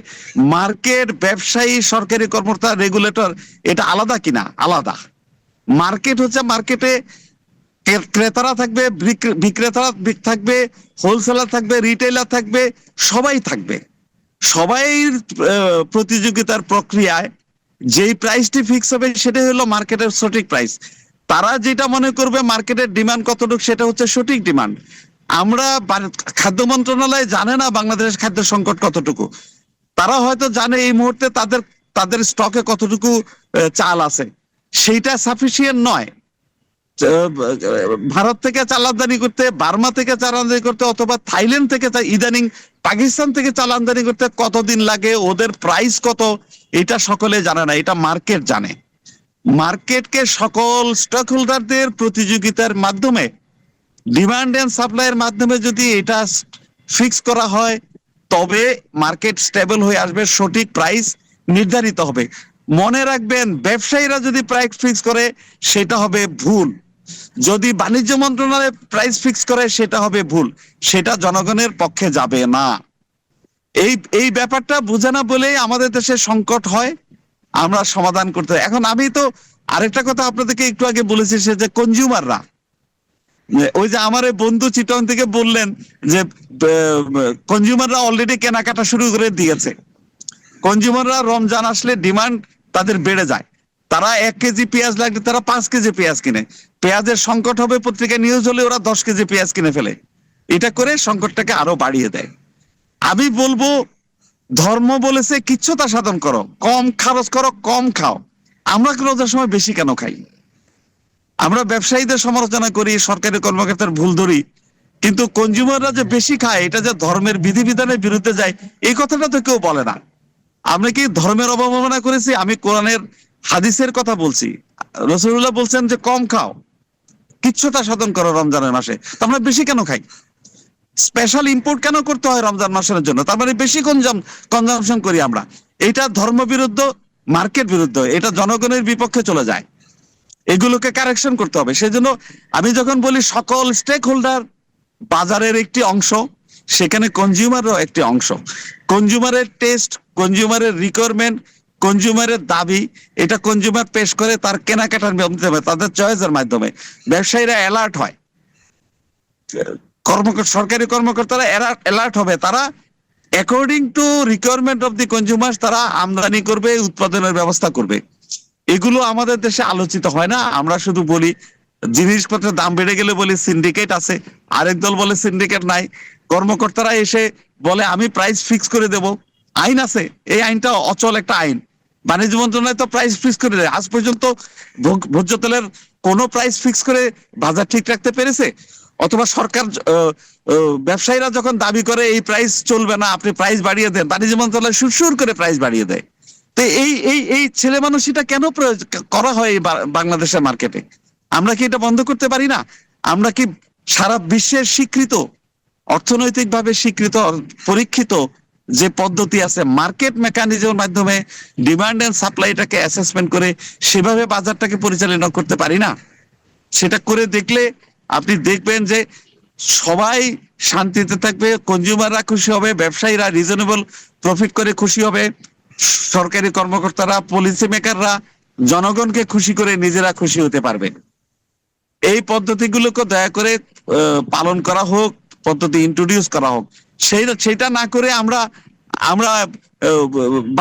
N: মার্কেট, ব্যবসায়ী, সরকারি কর্মকর্তা, রেগুলেটর এটা আলাদা কিনা? আলাদা। মার্কেট হচ্ছে, মার্কেটে ক্রেতারা থাকবে, বিক্রেতারা থাকবে, হোলসেলার থাকবে, রিটেইলার থাকবে, সবাই থাকবে। সবাই প্রতিযোগিতার প্রক্রিয়ায় যেই প্রাইসটি ফিক্স হবে সেটাই হলো মার্কেটের সঠিক প্রাইস। তারা যেটা মনে করবে মার্কেটের ডিমান্ড কতটুকু সেটা হচ্ছে সঠিক ডিমান্ড। আমরা, খাদ্য মন্ত্রণালয় জানে না বাংলাদেশের খাদ্য সংকট কতটুকু। তারা হয়তো জানে এই মুহূর্তে তাদের স্টকে কতটুকু চাল আছে, সেইটা সাফিসিয়েন্ট নয়। ভারত থেকে চাল আমদানি করতে, বার্মা থেকে চাল আমদানি করতে, অথবা থাইল্যান্ড থেকে, ইদানিং পাকিস্তান থেকে চাল আমদানি করতে কতদিন লাগে, ওদের প্রাইস কত, এটা সকলে জানে না, এটা মার্কেট জানে। মার্কেটকে সকল স্টক হোল্ডারদের প্রতিযোগিতার মাধ্যমে, ডিমান্ড এন্ড সাপ্লাইয়ের মাধ্যমে যদি এটা ফিক্স করা হয় তবে মার্কেট স্টেবল হয়ে আসবে, সঠিক প্রাইস নির্ধারিত হবে। মনে রাখবেন, ব্যবসায়ীরা যদি প্রাইস ফিক্স করে সেটা হবে ভুল, যদি বাণিজ্য মন্ত্রণালয় প্রাইস ফিক্স করে সেটা হবে ভুল, সেটা জনগণের পক্ষে যাবে না। এই ব্যাপারটা বুঝে না বলেই আমাদের দেশে সংকট হয়, আমরা সমাধান করতে। এখন আমি তো আরেকটা কথা আপনাদেরকে একটু আগে বলেছি, সে যে কনজিউমাররা, ওই যে আমার বন্ধু চিটং থেকে বললেন যে কনজিউমাররা অলরেডি কেনাকাটা শুরু করে দিয়েছে। কনজিউমাররা রমজান আসলে ডিমান্ড তাদের বেড়ে যায়, তারা 1 কেজি পেঁয়াজ লাগলে তারা 5 কেজি পেঁয়াজ কিনে। পেঁয়াজের সংকট হবে পত্রিকা নিউজ হলে ওরা 10 কেজি পেঁয়াজ কিনে ফেলে। এটা করে সংকটটাকে আরো বাড়িয়ে দেয়। আমি বলবো, ধর্ম বলেছে কিচ্ছুতা সাধন করো, কম খরচ করো, কম খাও। আমরা রোজার সময় বেশি কেন খাই? আমরা ব্যবসায়ীদের সমালোচনা করি, সরকারি কর্মকর্তার ভুল ধরি, কিন্তু কনজিউমাররা যে বেশি খায় এটা যে ধর্মের বিধিবিধানের বিরুদ্ধে যায় এই কথাটা তো কেউ বলে না। আমরা কি ধর্মের অবমাননা করেছি? আমি কোরআনের হাদিসের কথা বলছি। রাসূলুল্লাহ বলছেন যে কম খাও, কিচ্ছুতা সাধন করো রমজানের মাসে। আমরা বেশি কেন খাই? স্পেশাল ইম্পোর্ট কেন করতে হয় রমজান মাসের জন্য? তার মানে বেশি কনজাম্পশন করি আমরা। এটা ধর্ম বিরুদ্ধ, মার্কেট বিরুদ্ধ, এটা জনগণের বিপক্ষে চলে যায়। এগুলোকে কারেকশন করতে হবে। সেজন্য আমি যখন বলি সকল স্টেক হোল্ডার বাজারের একটি অংশ, সেখানে কনজিউমারও একটি অংশ। কনজিউমারের টেস্ট, কনজিউমারের রিকোয়ারমেন্ট, কনজিউমারের দাবি, এটা কনজিউমার পেশ করে তার কেনাকাটার মাধ্যমে, তাদের চয়েসের মাধ্যমে। ব্যবসায়ীরা অ্যালার্ট হয়, সরকারি কর্মকর্তারা অ্যালার্ট হবে, তারা according to requirement of the consumer তারা আমদানি করবে, উৎপাদনের ব্যবস্থা করবে। এগুলো আমাদের দেশে আলোচিত হয় না। আমরা শুধু বলি জিনিসপত্রের দাম বেড়ে গেলে বলি সিন্ডিকেট আছে, আরেক দল বলে সিন্ডিকেট নাই। কর্মকর্তারা এসে বলে আমি প্রাইস ফিক্স করে দেব। আইন আছে, এই আইনটা অচল একটা আইন। বাণিজ্য মন্ত্রণালয় তো প্রাইস ফিক্স করে দেয়। আজ পর্যন্ত ভোজ্য তেলের কোনো প্রাইস ফিক্স করে বাজার ঠিক রাখতে পেরেছে? অথবা সরকার ব্যবসায়ীরা যখন দাবি করে এই প্রাইস চলবে না, আপনি প্রাইস বাড়িয়ে দেন, বাণিজ্য মন্ত্রণালয় সুর করে প্রাইস বাড়িয়ে দেয়। তো এই ছেলে মানুষটা কেন করা হয় এই বাংলাদেশের মার্কেটে? আমরা কি এটা বন্ধ করতে পারি না? আমরা কি সারা বিশ্বের স্বীকৃত, অর্থনৈতিকভাবে স্বীকৃত, পরীক্ষিত যে পদ্ধতি আছে মার্কেট মেকানিজমের মাধ্যমে ডিমান্ড এন্ড সাপ্লাইটাকে অ্যাসেসমেন্ট করে সেভাবে বাজারটাকে পরিচালনা করতে পারি না? সেটা করে দেখলে আপনি দেখবেন যে সবাই শান্তিতে থাকবে, কনজিউমাররা খুশি হবে, ব্যবসায়ীরা রিজনেবল প্রফিট করে খুশি হবে, সরকারি কর্মকর্তারা, পলিসি মেকাররা জনগণকে খুশি করে নিজেরা খুশি হতে পারবে। এই পদ্ধতিগুলোকে দয়া করে পালন করা হোক, পদ্ধতি ইন্ট্রোডিউস করা হোক। সেইটা না করে আমরা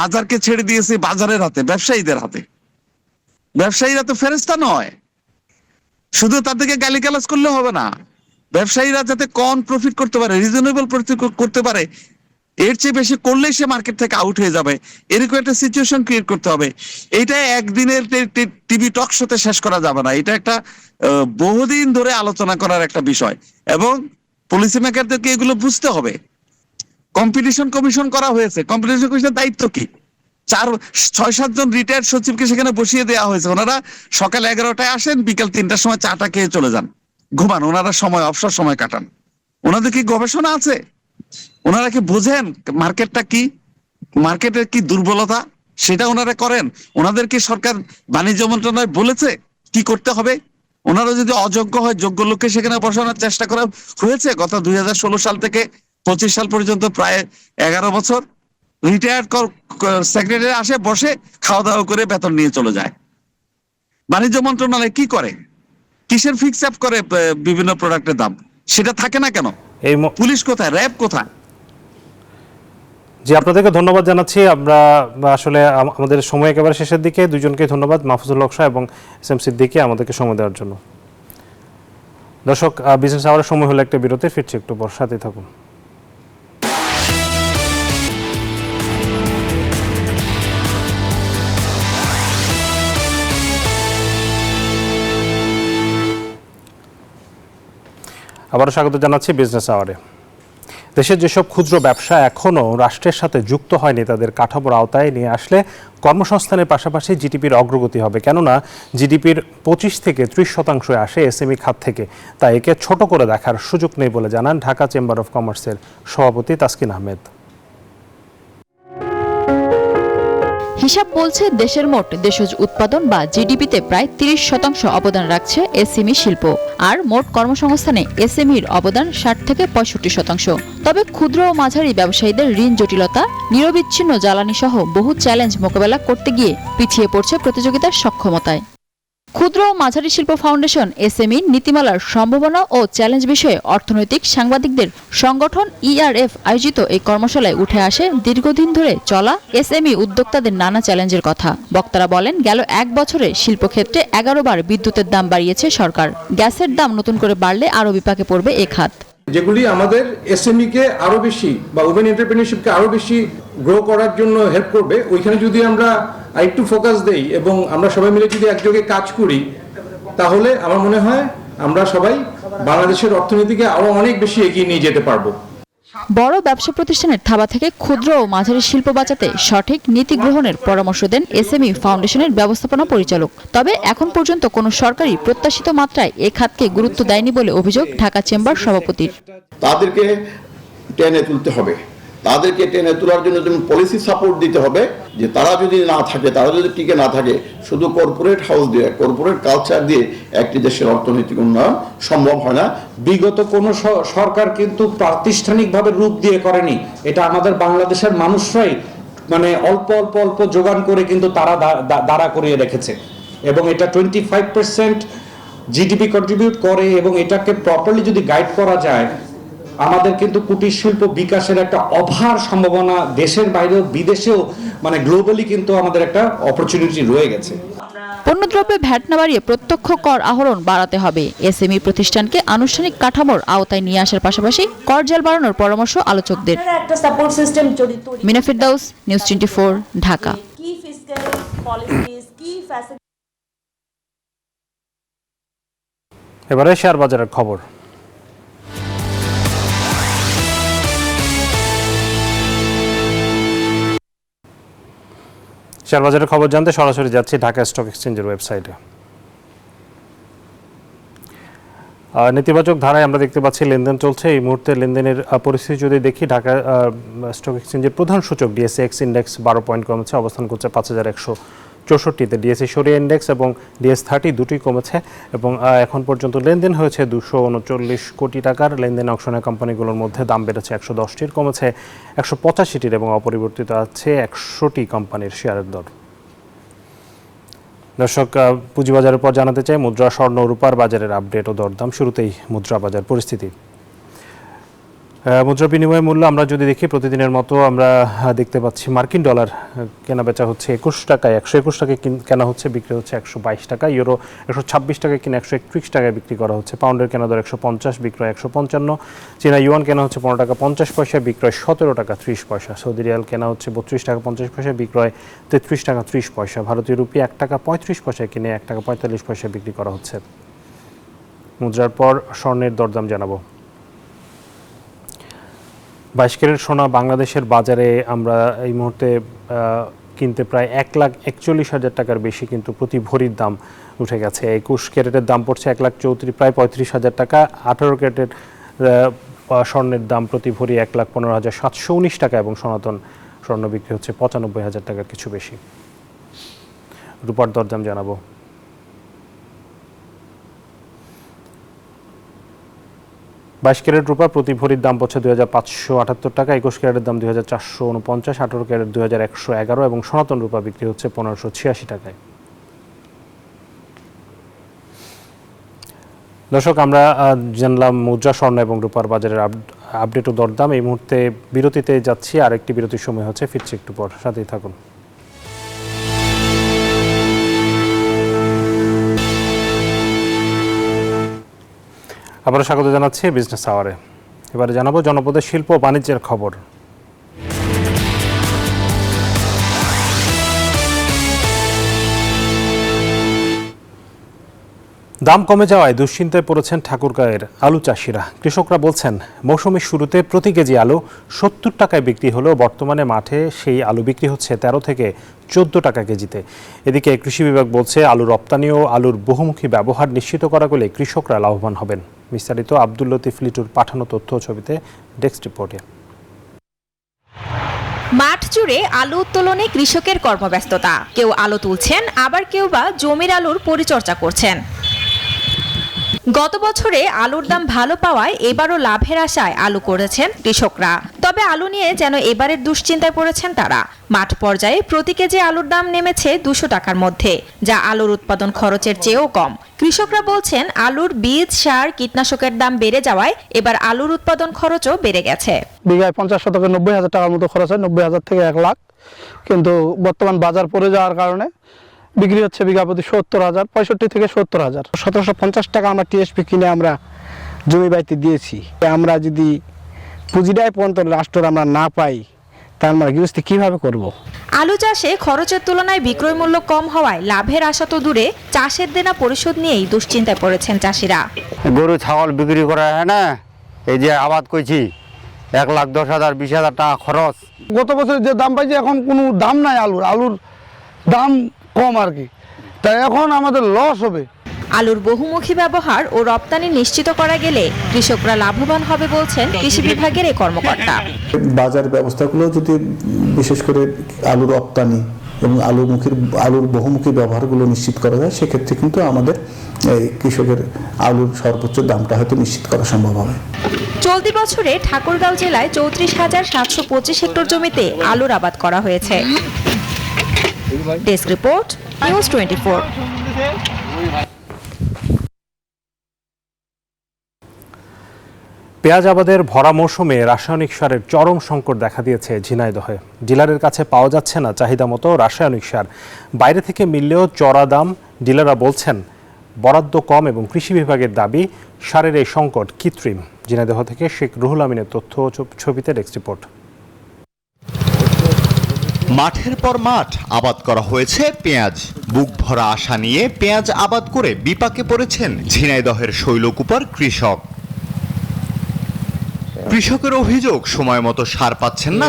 N: বাজারকে ছেড়ে দিয়েছি বাজারের হাতে, ব্যবসায়ীদের হাতে। ব্যবসায়ীরা তো ফেরেশতা নয়, শুধু তাদেরকে গালিগালাজ করলে হবে না। ব্যবসায়ীরা যাতে কম প্রফিট করতে পারে, রিজনেবল প্রফিট করতে পারে, এর চেয়ে বেশি করলেই সে মার্কেট থেকে আউট হয়ে যাবে, এরকম একটা সিচুয়েশন ক্রিয়েট করতে হবে। এইটা একদিনের টিভি টক শোতে শেষ করা যাবে না। এটা একটা বহুদিন ধরে আলোচনা করার একটা বিষয়, এবং পলিসি মেকারদেরকে এগুলো বুঝতে হবে। কম্পিটিশন কমিশন করা হয়েছে, কম্পিটিশন কমিশনের দায়িত্ব কি? 6-7 জন রিটায়ার্ড সচিবকে সেখানে বসিয়ে দেওয়া হয়েছে। ওনারা সকাল 11টায় আসেন, বিকাল 3টার সময় চাটা খেয়ে চলে যান, ঘুমান। ওনারা সময় অবসর সময় কাটান। ওনাদের কি গবেষণা আছে? ওনারা কি বোঝেন মার্কেটটা কি, মার্কেটের কি দুর্বলতা, সেটা ওনারা করেন? ওনাদের কি সরকার বাণিজ্য মন্ত্রণালয় বলেছে কি করতে হবে? ওনারা যদি অযোগ্য হয়, যোগ্য লোককে সেখানে বসানোর চেষ্টা করা হয়েছে। গত 2016 সাল থেকে 25 সাল পর্যন্ত প্রায় 11 বছর রিটায়ার্ড সেক্রেটারি আসে, বসে, খাওয়া দাওয়া করে বেতন নিয়ে চলে যায়। বাণিজ্য মন্ত্রণালয় কি করে? কিসের ফিক্স আপ করে বিভিন্ন প্রোডাক্টের দাম? সেটা থাকে না কেন? পুলিশ কোথায়, র্যাব কোথায়?
A: জি, আপনাদেরকে ধন্যবাদ জানাচ্ছি। আমরা আসলে আমাদের সময় একেবারে শেষের দিকে। দুজনকে ধন্যবাদ, মাহফুজুল হক শাহ এবং এসএম সিদ্দিকী, আমাদেরকে সময় দেওয়ার জন্য। দর্শক, বিজনেস আওয়ারের সময় হলো একটা বিরতি, ফিরছি একটু পর, সাথে থাকুন। আবারও স্বাগত জানাচ্ছি বিজনেস আওয়ারে। দেশের যেসব ক্ষুদ্র ব্যবসা এখনও রাষ্ট্রের সাথে যুক্ত হয়নি, তাদের কাঠামোর আওতায় নিয়ে আসলে কর্মসংস্থানের পাশাপাশি জিডিপির অগ্রগতি হবে। কেননা জিডিপির 25 থেকে 30% আসে এসএমই খাত থেকে। তাই একে ছোট করে দেখার সুযোগ নেই বলে জানান ঢাকা চেম্বার অফ কমার্সের সভাপতি তাসকিন আহমেদ।
O: হিসাব বলছে দেশের মোট দেশজ উৎপাদন বা জিডিপিতে প্রায় 30% অবদান রাখছে এসএমই শিল্প, আর মোট কর্মসংস্থানে এসএমইর অবদান 60 থেকে 65%। তবে ক্ষুদ্র ও মাঝারি ব্যবসায়ীদের ঋণ জটিলতা, নিরবিচ্ছিন্ন জ্বালানি সহ বহু চ্যালেঞ্জ মোকাবেলা করতে গিয়ে পিছিয়ে পড়ছে প্রতিযোগিতার সক্ষমতায়। ক্ষুদ্র ও মাঝারি শিল্প ফাউন্ডেশন এসএমই নীতিমালার সম্ভাবনা ও চ্যালেঞ্জ বিষয়ে অর্থনৈতিক সাংবাদিকদের সংগঠন ইআরএফ আয়োজিত এই কর্মশালায় উঠে আসে দীর্ঘদিন ধরে চলা এসএমই উদ্যোক্তাদের নানা চ্যালেঞ্জের কথা। বক্তারা বলেন, গেল 1 বছরে শিল্পক্ষেত্রে 11 বার বিদ্যুতের দাম বাড়িয়েছে সরকার। গ্যাসের দাম নতুন করে বাড়লে আরও বিপাকে পড়বে এ খাত।
P: যেগুলি আমাদের এসএমই কে আরো বেশি বা ওপেন এন্টারপ্রেনিয়রশিপকে আরো বেশি গ্রো করার জন্য হেল্প করবে, ওইখানে যদি আমরা আরেকটু ফোকাস দেই এবং আমরা সবাই মিলে যদি একযোগে কাজ করি, তাহলে আমার মনে হয় আমরা সবাই বাংলাদেশের অর্থনীতিকে আরো অনেক বেশি এগিয়ে নিয়ে যেতে পারবো।
O: বড় ব্যবসা প্রতিষ্ঠানের থাবা থেকে ক্ষুদ্র ও মাঝারি শিল্প বাঁচাতে সঠিক নীতি গ্রহণের পরামর্শ দেন এসএমই ফাউন্ডেশনের ব্যবস্থাপনা পরিচালক। তবে এখন পর্যন্ত কোনো সরকারি প্রত্যাশিত মাত্রায় এ খাতকে গুরুত্ব দেয়নি বলে অভিযোগ ঢাকা চেম্বার সভাপতির।
Q: তাদেরকে টেনে তুলতে হবে, তাদেরকে টেনে তোলার জন্য পলিসি সাপোর্ট দিতে হবে। যে তারা যদি না থাকে, তারা যদি টিকে না থাকে, শুধু কর্পোরেট হাউস দিয়ে, কর্পোরেট কালচার দিয়ে একটি দেশের অর্থনৈতিক উন্নয়ন সম্ভব হয় না।
R: বিগত কোন সরকার কিন্তু প্রাতিষ্ঠানিকভাবে রূপ দিয়ে করেনি, এটা আমাদের বাংলাদেশের মানুষরাই মানে অল্প অল্প অল্প যোগান করে কিন্তু তারা দাঁড়া করিয়ে রেখেছে, এবং এটা 25% জিডিপি কন্ট্রিবিউট করে, এবং এটাকে প্রপারলি যদি গাইড করা যায়, আমাদের কিন্তু কুটির শিল্প বিকাশের একটা অভার সম্ভাবনা দেশের বাইরেও বিদেশেও মানে গ্লোবালি কিন্তু আমাদের একটা অপরচুনিটি রয়ে গেছে।
O: পণ্যদ্রব্যে ভ্যাট না বাড়িয়ে প্রত্যক্ষ কর আহরণ বাড়াতে হবে। এসএমই প্রতিষ্ঠানকে আনুষ্ঠানিক কাঠামোর আওতায় নিয়ে আসার পাশাপাশি কর জাল বাড়ানোর পরামর্শ আলোচকদের। Mina Firdaus, news 24, Dhaka.
S: policies, key facilities.
A: এবারে শেয়ার বাজারের খবর। শেয়ার বাজারের খবর জানতে সরাসরি যাচ্ছি ঢাকা স্টক এক্সচেঞ্জের ওয়েবসাইটে। নেতিবাচক ধারায় আমরা দেখতে পাচ্ছি লেনদেন চলছে। এই মুহূর্তে লেনদেনের পরিস্থিতি যদি দেখি, ঢাকা স্টক এক্সচেঞ্জের প্রধান সূচক ডিএসএক্স ইন্ডেক্স 12 পয়েন্ট কমেছে, অবস্থান করছে 5164তে। ডিএসই সরিয়া ইন্ডেক্স এবং ডিএস30 দুটোই কমেছে এবং এখন পর্যন্ত লেনদেন হয়েছে 239 কোটি টাকার। লেনদেন অংশনে কোম্পানিগুলোর মধ্যে দাম বেড়েছে 110টির, কমেছে 185টির এবং অপরিবর্তিত আছে 100টি কোম্পানির শেয়ারের দর। দর্শক, পুঁজিবাজারের পর জানাতে চাই মুদ্রা, স্বর্ণ, রূপার বাজারের আপডেট ও দরদাম। শুরুতেই মুদ্রা বাজার পরিস্থিতি। মুদ্রা বিনিময় মূল্য আমরা যদি দেখি, প্রতিদিনের মতো আমরা দেখতে পাচ্ছি মার্কিন ডলার কেনা বেচা হচ্ছে 21 টাকায়, 121 টাকায় কেনা হচ্ছে, বিক্রি হচ্ছে 122 টাকা। ইউরো 126 টাকায় কিনে 131 টাকায় বিক্রি করা হচ্ছে। পাউন্ডের কেনা দর 150, বিক্রয় 155। চীনা ইউয়ান কেনা হচ্ছে 15 টাকা 50 পয়সা, বিক্রয় 17 টাকা 30 পয়সা। সৌদি রিয়াল কেনা হচ্ছে 32 টাকা 50 পয়সা, বিক্রয় 33 টাকা 30 পয়সা। ভারতীয় রুপি 1 টাকা 35 পয়সায় কিনে 1 টাকা 45 পয়সায় বিক্রি করা হচ্ছে। মুদ্রার পর স্বর্ণের দরদাম জানাবো। 22 ক্যারেট সোনা বাংলাদেশের বাজারে আমরা এই মুহূর্তে কিনতে প্রায় 1,41,000 টাকার বেশি কিন্তু প্রতি ভরির দাম উঠে গেছে। 21 ক্যারেটের দাম পড়ছে 1,34,000 প্রায় 35,000 টাকা। 18 ক্যারেটের স্বর্ণের দাম প্রতি ভরি 1,15,719 টাকা এবং সনাতন স্বর্ণ বিক্রি হচ্ছে 95,000 টাকার কিছু বেশি। রূপার দরদাম জানাবো। 22 ক্যারেট রূপা প্রতি ভরির দাম পড়ছে 2,578 টাকা, 21 ক্যারেটের দাম 2,449, 18 ক্যারেট 2,111 এবং সনাতন রূপা বিক্রি হচ্ছে 1,586 টাকায়। দর্শক, আমরা জানলাম মুদ্রা, স্বর্ণ এবং রূপার বাজারের আপডেট ও দরদাম। এই মুহূর্তে বিরতিতে যাচ্ছি, আরেকটি বিরতির সময় হচ্ছে, ফিরছি একটু পর, সাথেই থাকুন। আবারও স্বাগত জানাচ্ছি বিজনেস আওয়ারে। এবারে জানাবো জনপদের শিল্প ও বাণিজ্যের খবর। দাম কমে যাওয়ায় দুশ্চিন্তায় পড়েছেন ঠাকুরগাঁয়ের আলু চাষিরা। কৃষকরা বলছেন, মৌসুমের শুরুতে প্রতি কেজি আলু 70 টাকায় বিক্রি হলেও বর্তমানে মাঠে সেই আলু বিক্রি হচ্ছে 13 থেকে 14 টাকা কেজিতে। এদিকে কৃষি বিভাগ বলছে, আলু রপ্তানি ও আলুর বহুমুখী ব্যবহার নিশ্চিত করা গেলে কৃষকরা লাভবান হবেন। বিস্তারিত আব্দুল লতিফ লিটুর পাঠানো তথ্য ছবিতে, ডেস্ক রিপোর্টে।
T: মাঠ জুড়ে আলু উত্তোলনে কৃষকের কর্মব্যস্ততা। কেউ আলু তুলছেন, আবার কেউ বা জমির আলুর পরিচর্যা করছেন। গত বছরে আলুর দাম ভালো পাওয়ায় এবারও লাভের আশায় আলু করেছেন কৃষকরা। তবে আলু নিয়ে যেন এবারের দুশ্চিন্তায় পড়েছেন তারা। মাঠ পর্যায়ে প্রতি কেজি আলুর দাম নেমেছে 200 টাকার মধ্যে, যা আলুর উৎপাদন খরচের চেয়েও কম। কৃষকরা বলছেন, আলুর বীজ, সার, কীটনাশকের দাম বেড়ে যাওয়ায় এবার আলুর উৎপাদন খরচও বেড়ে গেছে।
U: বিঘায় 50 শতকে 90,000 টাকার মতো খরচ হয়, 90,000 থেকে 1 লাখ। কিন্তু বর্তমান বাজার পড়ে যাওয়ার কারণে বিক্রি হচ্ছে বিঘা প্রতি 70,000, 65 থেকে 70,000। 1750 টাকা আমরা টিএসপি কিনে আমরা জমি বাইতে দিয়েছি। আমরা যদি পুঁজিটাই পর্যন্ত লাস্টের আমরা না পাই, তাহলে আমরা গৃহস্থী কিভাবে করব?
T: আলু চাষে খরচের তুলনায় বিক্রয় মূল্য কম হওয়ায় লাভের আশা তো দূরে, চাষের দেনা পরিশোধ নিয়েই দুশ্চিন্তায় পড়েছেন চাষিরা।
V: গরু ছাগল বিক্রি করা হয় না, এই যে আবাদ করছি 1,10,000 20,000 টাকা খরচ।
U: গত বছর যে দাম পাইছি, এখন কোনো দাম নাই আলুর দাম কম আর কি, তাই এখন আমাদের লস হবে।
T: আলুর বহুমুখী ব্যবহার ও রপ্তানি নিশ্চিত করা গেলে কৃষকরা লাভবান হবে বলছেন কৃষি বিভাগের এই কর্মকর্তা।
W: বাজার ব্যবস্থাগুলো যদি বিশেষ করে আলুর রপ্তানি এবং আলুর বহুমুখী ব্যবহারগুলো নিশ্চিত করা যায়, সেক্ষেত্রে কিন্তু আমাদের এই কৃষকের আলুর সর্বোচ্চ দামটা হয়তো নিশ্চিত করা সম্ভব হবে।
T: চলতি বছরে ঠাকুরগাঁও জেলায় 34,725 হেক্টর জমিতে আলুর আবাদ করা হয়েছে। Desk report, news 24।
A: পেঁয়াজ আবাদের ভরা মৌসুমে রাসায়নিক সারের চরম সংকট দেখা দিয়েছে ঝিনাইদহে। ডিলারের কাছে পাওয়া যাচ্ছে না চাহিদা মতো রাসায়নিক সার। বাইরে থেকে মিললেও চড়া দাম। ডিলাররা বলছেন, বরাদ্দ কম এবং কৃষি বিভাগের দাবি সারের এই সংকট কৃত্রিম। ঝিনাইদহ থেকে শেখ রুহুল আমিনের তথ্য ছবিতে ডেস্ক রিপোর্ট।
C: মাঠের পর মাঠ আবাদ করা হয়েছে পেঁয়াজ। বুক ভরা আশা নিয়ে পেঁয়াজ আবাদ করে বিপাকে পড়েছেন ঝিনাইদহের শৈলকুপার কৃষক। কৃষকের অভিযোগ সময় মতো সার পাচ্ছেন না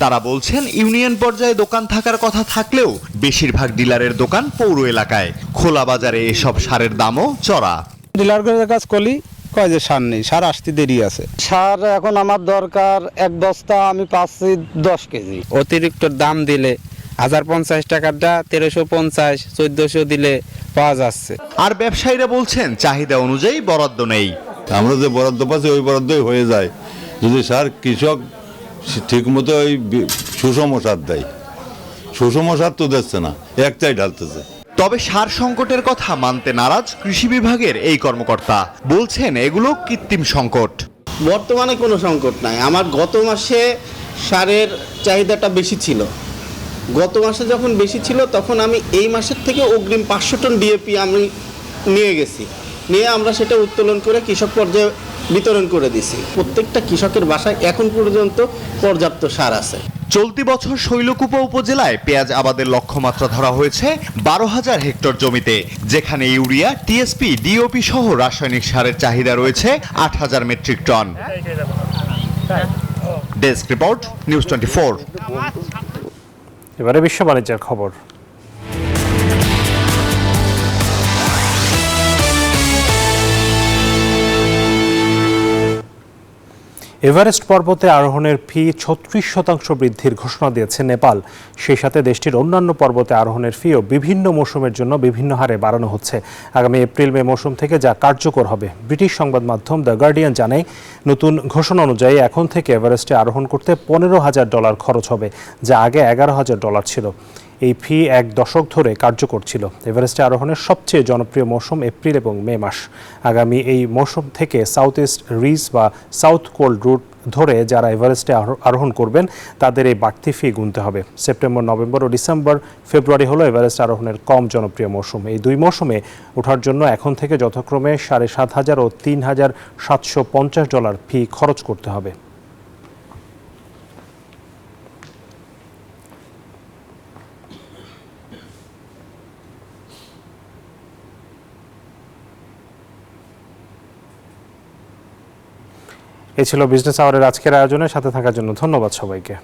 C: তারা বলছেন ইউনিয়ন পর্যায়ে দোকান থাকার কথা থাকলেও বেশিরভাগ ডিলারের দোকান পৌর এলাকায়। খোলা বাজারে এসব সারের দামও চড়া।
U: ডিলারের কাজ করলি কয় যে সার নেই, সার আসতে দেরি আছে। সার এখন আমার দরকার 1 বস্তা, আমি পাচ্ছি 10 কেজি। অতিরিক্ত দাম দিলে 1050 টাকাটা 1350 1400 দিলে পাওয়া যাচ্ছে।
C: আর ব্যবসায়ীরা বলছেন চাহিদা অনুযায়ী বরাদ্দ নেই।
D: আমরা যে বরাদ্দ পাচ্ছি ওই বরাদ্দই হয়ে যায় যদি স্যার কৃষক ঠিক মতো ওই সুষম সার দেয়। সুষম সার তো দিচ্ছে না, একটাই ঢালতেছে।
C: তবে সার সংকটের কথা মানতে নারাজ কৃষি বিভাগের এই কর্মকর্তা। বলছেন এগুলো কৃত্রিম সংকট।
U: বর্তমানে কোনো সংকট নাই। আমার গত মাসে সারের চাহিদাটা বেশি ছিল। গত মাসে যখন বেশি ছিল তখন আমি এই মাসের থেকে অগ্রিম 500 টন ডিএপি আমি নিয়ে গেছি, নিয়ে আমরা সেটা উত্তোলন করে কৃষক পর্যায়ে বিতরণ করে দিছি। প্রত্যেকটা কৃষকের বাসায় এখন পর্যন্ত পর্যাপ্ত সার আছে।
C: চলতি বছর শৈলকুপা উপজেলায় পেঁয়াজ আবাদের লক্ষ্যমাত্রা ধরা হয়েছে 12,000 হেক্টর জমিতে, যেখানে ইউরিয়া, টিএসপি, ডিওপি সহ রাসায়নিক সারের চাহিদা রয়েছে 8,000 metric ton. Desk report, news 24।
A: এবারে বিশ্ব বাণিজ্যের খবর। এভারেস্ট পর্বতে আরোহণের ফি 36% বৃদ্ধির ঘোষণা দিয়েছে নেপাল। সেই সাথে দেশটির অন্যান্য পর্বতে আরোহণের ফিও বিভিন্ন মৌসুমের জন্য বিভিন্ন হারে বাড়ানো হচ্ছে। আগামী এপ্রিল-মে মৌসুম থেকে যা কার্যকর হবে। ব্রিটিশ সংবাদ মাধ্যম দ্য গার্ডিয়ান জানায়, নতুন ঘোষণা অনুযায়ী এখন থেকে এভারেস্টে আরোহণ করতে $15,000 খরচ হবে, যা আগে $11,000 ছিল। এই ফি 1 দশক ধরে কার্যকর ছিল। এভারেস্টে আরোহণের সবচেয়ে জনপ্রিয় মৌসুম এপ্রিল এবং মে মাস। আগামী এই মৌসুম থেকে সাউথ ইস্ট রিজ বা সাউথ কোল্ড রুট ধরে যারা এভারেস্টে আরোহণ করবেন তাদের এই বাড়তি ফি গুনতে হবে। সেপ্টেম্বর, নভেম্বর ও ডিসেম্বর, ফেব্রুয়ারি হলো এভারেস্ট আরোহণের কম জনপ্রিয় মৌসুম। এই 2 মৌসুমে ওঠার জন্য এখন থেকে যথাক্রমে $7,500 ও $3,750 ফি খরচ করতে হবে। এ ছিল বিজনেস আওয়ারের আজকের আয়োজনে। সাথে থাকার জন্য ধন্যবাদ সবাইকে।